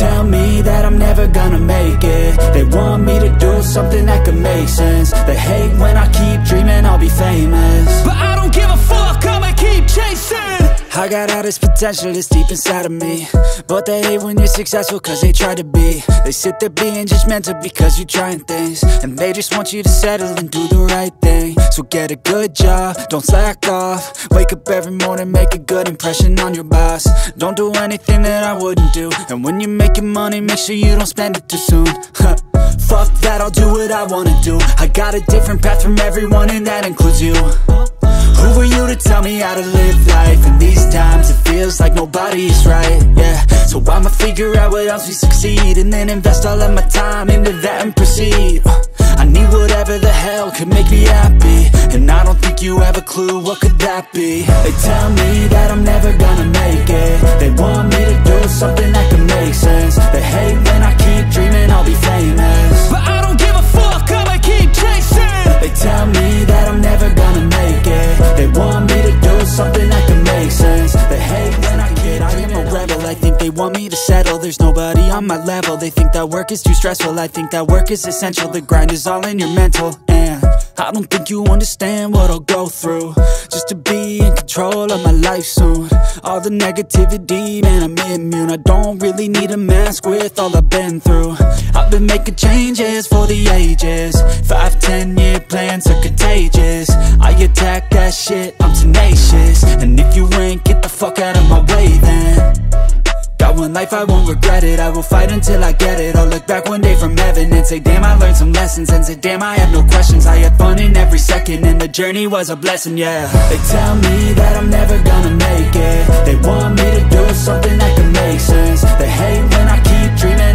tell me that I'm never gonna make it. They want me to do something that could make sense. They hate when I keep dreaming I'll be famous, but I don't give a fuck, I'ma keep chasing. I got all this potential that's deep inside of me, but they hate when you're successful cause they try to be. They sit there being judgmental because you're trying things, and they just want you to settle and do the right thing. So get a good job, don't slack off. Wake up every morning, make a good impression on your boss. Don't do anything that I wouldn't do, and when you're making money, make sure you don't spend it too soon. Fuck that, I'll do what I wanna do. I got a different path from everyone, and that includes you. Who are you to tell me how to live life? In these times it feels like nobody's right, yeah. So I'ma figure out what else we succeed, and then invest all of my time into that and proceed. I need whatever the hell could make me happy, and I don't think you have a clue what could that be. They tell me that I'm never gonna make it. They want me to do something that can make sense. They hate when I keep dreaming I'll be famous, but I don't give a fuck, I'ma keep chasing. They tell me that I'm never gonna make it. They want me to do something that can make sense. They hate when I get I am a rebel, I think they want me to settle. There's nobody on my level. They think that work is too stressful. I think that work is essential. The grind is all in your mental, and I don't think you understand what I'll go through just to be in control of my life soon. All the negativity, man, I'm immune. I don't really need a mask with all I've been through. I've been making changes for the ages. 5-10 year plans are contagious. I attack that shit, I'm tenacious, and if you ain't, get the fuck out of my way then. Got one life, I won't regret it. I will fight until I get it. I'll look back one day from heaven and say, damn, I learned some lessons. And say, damn, I have no questions. I had fun in every second, and the journey was a blessing, yeah. They tell me that I'm never gonna make it. They want me to do something that can make sense. They hate when I keep dreaming